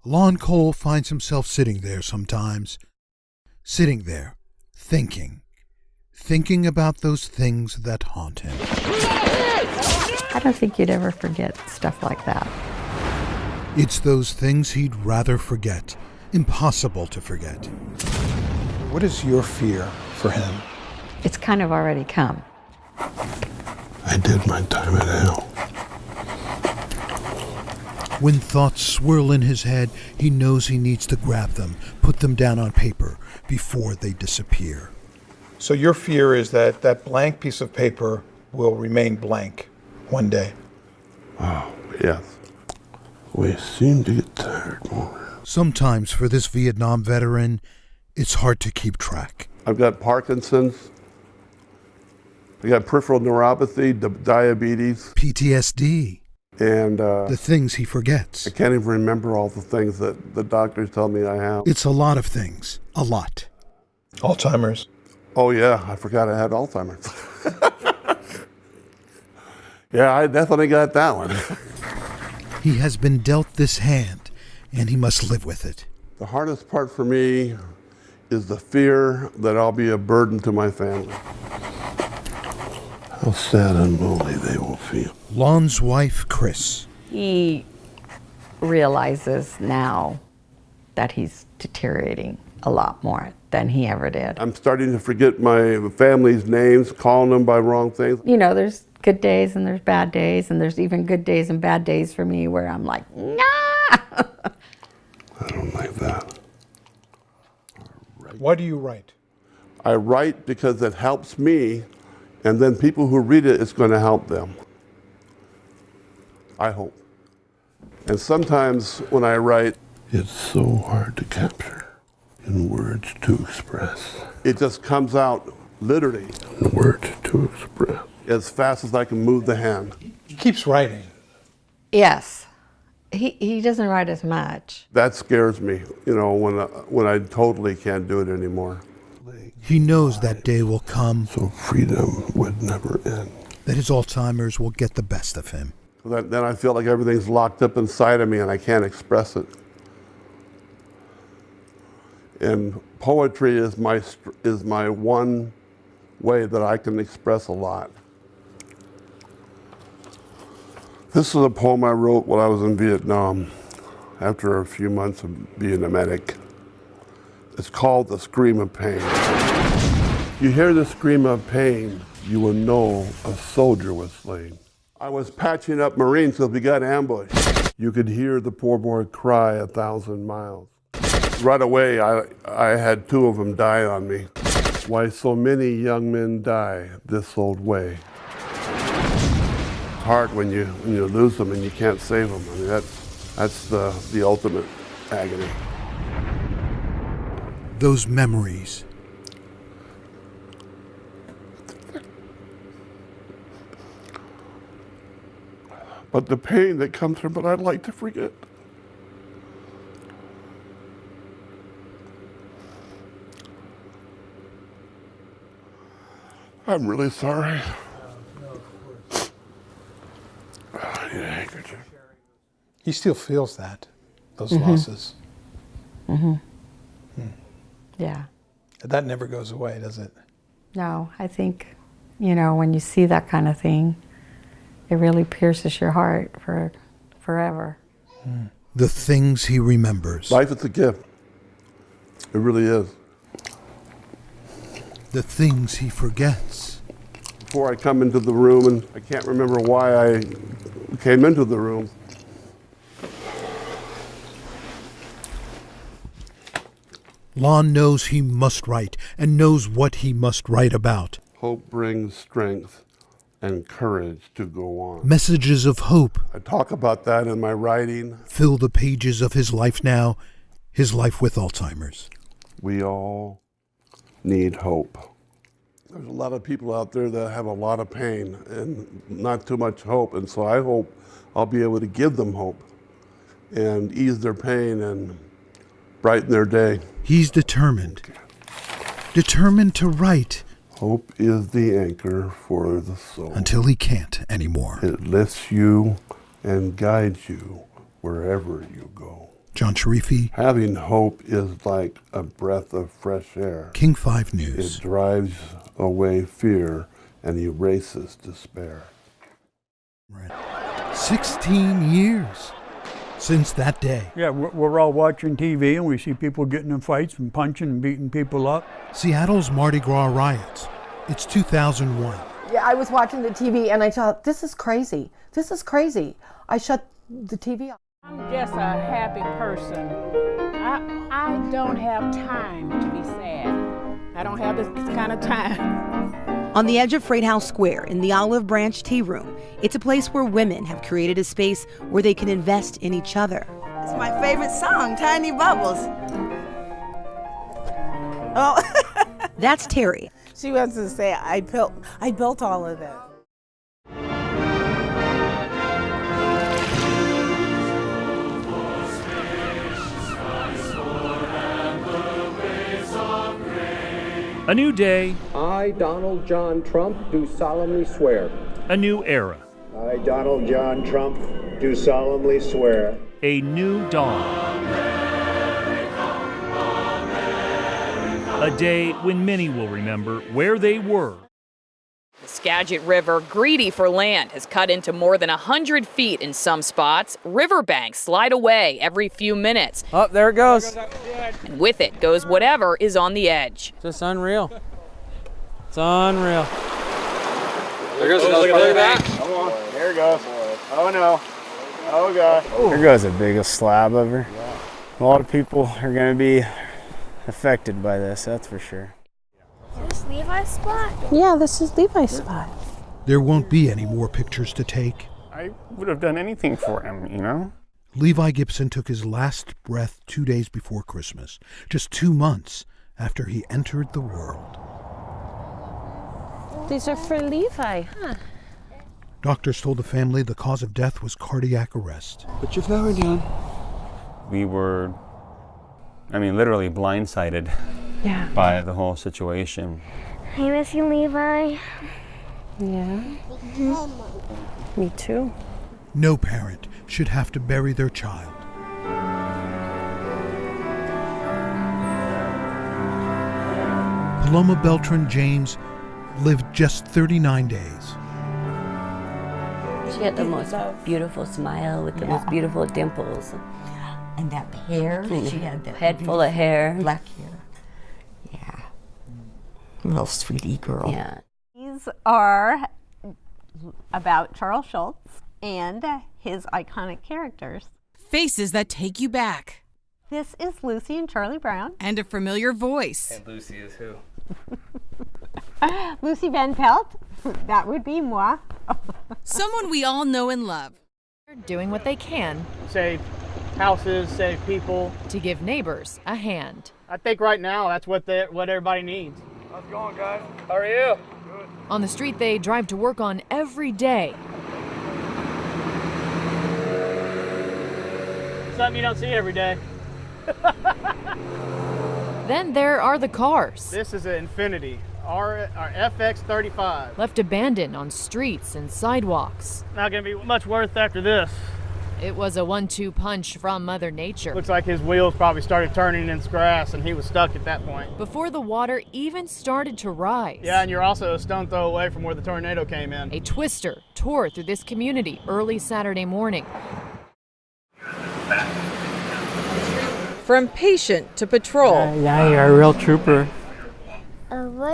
Lon Cole finds himself sitting there sometimes. Sitting there, thinking about those things that haunt him. I don't think you'd ever forget stuff like that. It's those things he'd rather forget. Impossible to forget. What is your fear for him? It's kind of already come. I did my time in hell. When thoughts swirl in his head, he knows he needs to grab them, put them down on paper before they disappear. So your fear is that that blank piece of paper will remain blank one day? Oh, yes. We seem to get tired more. Sometimes for this Vietnam veteran, it's hard to keep track. I've got Parkinson's. I got peripheral neuropathy, diabetes. PTSD. And the things he forgets. I can't even remember all the things that the doctors tell me I have. It's a lot of things. A lot. Alzheimer's. Oh, yeah. I forgot I had Alzheimer's. Yeah, I definitely got that one. He has been dealt this hand, and he must live with it. The hardest part for me is the fear that I'll be a burden to my family. How sad and lonely they will feel. Lon's wife, Chris. He realizes now that he's deteriorating a lot more than he ever did. I'm starting to forget my family's names, calling them by wrong things. You know, there's good days and there's bad days, and there's even good days and bad days for me where I'm like, nah. I don't like that. Why do you write? I write because it helps me, and then people who read it, it's going to help them. I hope. And sometimes when I write, it's so hard to capture in words to express. It just comes out literally. In words to express. As fast as I can move the hand. He keeps writing. Yes. He doesn't write as much. That scares me, you know, when I totally can't do it anymore. He knows that day will come. So freedom would never end. That his Alzheimer's will get the best of him. Then I feel like everything's locked up inside of me and I can't express it. And poetry is my one way that I can express a lot. This is a poem I wrote while I was in Vietnam after a few months of being a medic. It's called The Scream of Pain. You hear the scream of pain, you will know a soldier was slain. I was patching up Marines because we got ambushed. You could hear the poor boy cry 1,000 miles. Right away, I had 2 of them die on me. Why so many young men die this old way? It's hard when you lose them and you can't save them. I mean, that's the ultimate agony. Those memories. But the pain that comes from it, I'd like to forget. I'm really sorry. I need a handkerchief. He still feels that, those losses. Mm-hmm. Yeah. That never goes away, does it? No, I think, you know, when you see that kind of thing, it really pierces your heart for forever. The things he remembers. Life is a gift. It really is. The things he forgets. Before I come into the room, and I can't remember why I came into the room. Lon knows he must write and knows what he must write about. Hope brings strength and courage to go on. Messages of hope. I talk about that in my writing. Fill the pages of his life now, his life with Alzheimer's. We all need hope. There's a lot of people out there that have a lot of pain and not too much hope, and so I hope I'll be able to give them hope and ease their pain and brighten their day. He's determined. Determined to write. Hope is the anchor for the soul. Until he can't anymore. It lifts you and guides you wherever you go. John Sharifi. Having hope is like a breath of fresh air. King 5 It News. drives away fear and erases despair. Right. 16 years since that day. Yeah, we're all watching TV and we see people getting in fights and punching and beating people up. Seattle's Mardi Gras riots. It's 2001. Yeah, I was watching the TV and I thought, this is crazy. This is crazy. I shut the TV off. I'm just a happy person. I don't have time to be sad. I don't have this kind of time. On the edge of Freight House Square in the Olive Branch Tea Room, it's a place where women have created a space where they can invest in each other. It's my favorite song, Tiny Bubbles. Oh. That's Terry. She wants to say, I built all of that. A new day. I, Donald John Trump, do solemnly swear. A new era. I, Donald John Trump, do solemnly swear. A new dawn. A day when many will remember where they were. The Skagit River, greedy for land, has cut into more than 100 feet in some spots. Riverbanks slide away every few minutes. Oh, there it goes. And with it goes whatever is on the edge. Just unreal. It's unreal. There goes another bank. Come on. There it goes. Oh no. Oh God. There goes the biggest slab ever. A lot of people are going to be affected by this, that's for sure. Is this Levi's spot? Yeah, this is Levi's spot. There won't be any more pictures to take. I would have done anything for him, you know? Levi Gibson took his last breath 2 days before Christmas, just 2 months after he entered the world. These are for Levi, huh? Doctors told the family the cause of death was cardiac arrest. But you've never done. We were, literally blindsided by the whole situation. I miss you, Levi. Yeah. Me too. No parent should have to bury their child. Paloma Beltran James lived just 39 days. She had the most beautiful smile with the most beautiful dimples. And that hair, she had that head full of hair. Black hair. Yeah. Little sweetie girl. Yeah. These are about Charles Schulz and his iconic characters. Faces that take you back. This is Lucy and Charlie Brown. And a familiar voice. And Lucy is who? Lucy Van Pelt. That would be moi. Someone we all know and love. They're doing what they can. Save houses, save people. To give neighbors a hand. I think right now that's what everybody needs. How's it going, guys? How are you? Good. On the street they drive to work on every day. Something you don't see every day. Then there are the cars. This is an Infiniti, our FX35. Left abandoned on streets and sidewalks. Not going to be much worth after this. It was a 1-2 punch from Mother Nature. Looks like his wheels probably started turning in grass and he was stuck at that point. Before the water even started to rise. Yeah, and you're also a stone throw away from where the tornado came in. A twister tore through this community early Saturday morning. From patient to patrol. Yeah, you're a real trooper.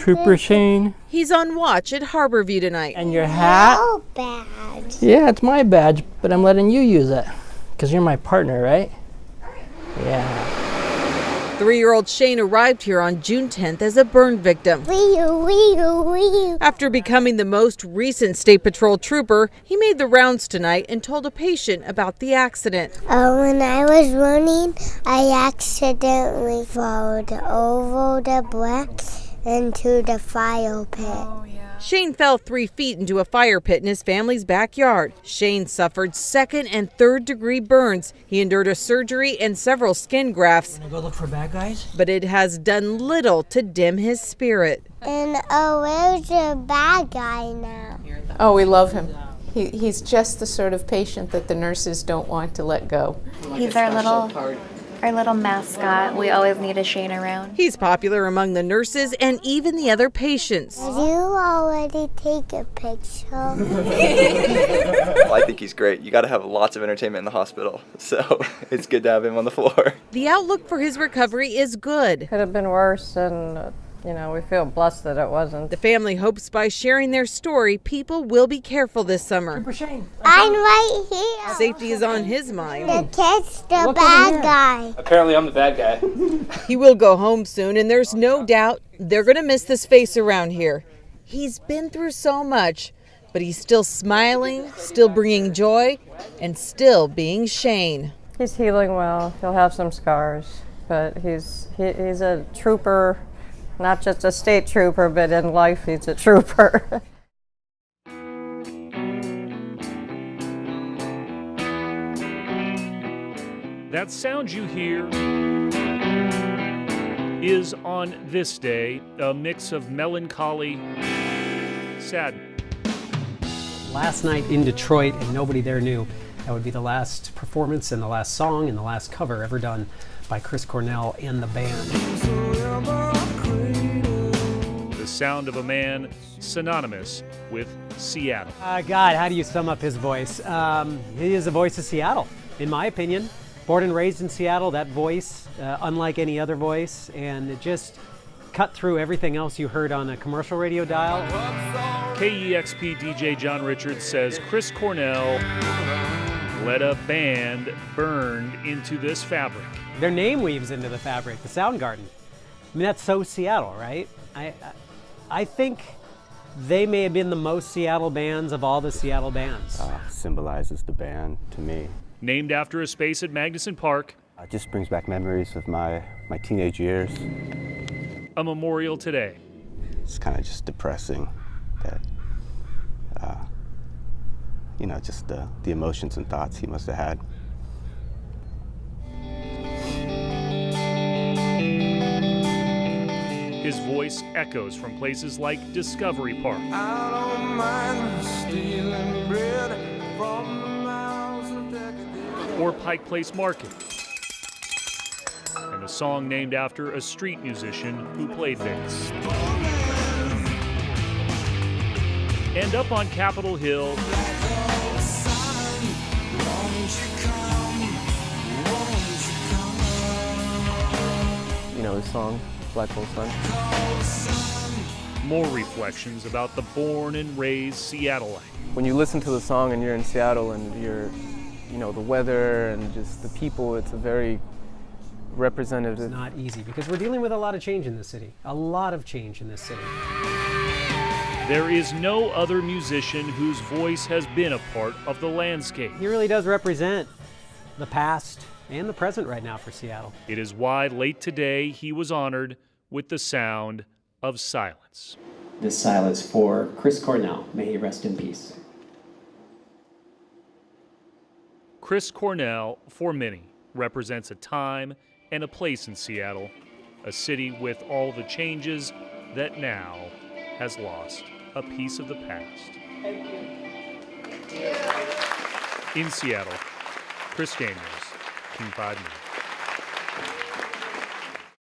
Trooper Shane. He's on watch at Harborview tonight. And your hat? Oh, badge. Yeah, it's my badge, but I'm letting you use it. Because you're my partner, right? Yeah. 3-year-old Shane arrived here on June 10th as a burn victim. After becoming the most recent State Patrol trooper, he made the rounds tonight and told a patient about the accident. When I was running, I accidentally followed over the bricks into the fire pit. Oh, yeah. Shane fell 3 feet into a fire pit in his family's backyard. Shane suffered 2nd and 3rd degree burns. He endured a surgery and several skin grafts. Wanna go look for bad guys? But it has done little to dim his spirit. And where's the bad guy now? Oh, we love him. He's just the sort of patient that the nurses don't want to let go. He's our little mascot. We always need a Shane around. He's popular among the nurses and even the other patients. Did you already take a picture? Well, I think he's great. You got to have lots of entertainment in the hospital, so it's good to have him on the floor. The outlook for his recovery is good. Could have been worse, and we feel blessed that it wasn't. The family hopes by sharing their story, people will be careful this summer. I'm right here. Safety is on his mind. The kid's the bad guy. Apparently I'm the bad guy. He will go home soon, and there's no doubt they're going to miss this face around here. He's been through so much, but he's still smiling, still bringing joy, and still being Shane. He's healing well. He'll have some scars, but he's a trooper. Not just a state trooper, but in life he's a trooper. That sound you hear is on this day a mix of melancholy, sadness. Last night in Detroit, and nobody there knew. That would be the last performance and the last song and the last cover ever done by Chris Cornell and the band. The sound of a man synonymous with Seattle. God, how do you sum up his voice? He is the voice of Seattle, in my opinion. Born and raised in Seattle, that voice, unlike any other voice, and it just cut through everything else you heard on a commercial radio dial. KEXP DJ John Richards says Chris Cornell let a band burned into this fabric. Their name weaves into the fabric, the Soundgarden. I mean, that's so Seattle, right? I think they may have been the most Seattle bands of all the Seattle bands. Symbolizes the band to me. Named after a space at Magnuson Park. It just brings back memories of my teenage years. A memorial today. It's kind of just depressing that, just the emotions and thoughts he must have had. His voice echoes from places like Discovery Park. I don't mind stealing bread from the mouths of decadence. Or Pike Place Market. And a song named after a street musician who played there. And up on Capitol Hill, the song, Black Hole Sun. more reflections about the born and raised Seattleite. When you listen to the song and you're in Seattle and you're, the weather and just the people, it's a very representative. It's not easy because we're dealing with a lot of change in this city. A lot of change in this city. There is no other musician whose voice has been a part of the landscape. He really does represent the past and the present right now for Seattle. It is why late today he was honored with the sound of silence. This silence for Chris Cornell. May he rest in peace. Chris Cornell, for many, represents a time and a place in Seattle, a city with all the changes that now has lost a piece of the past. In Seattle, Chris Daniels, King 5 News.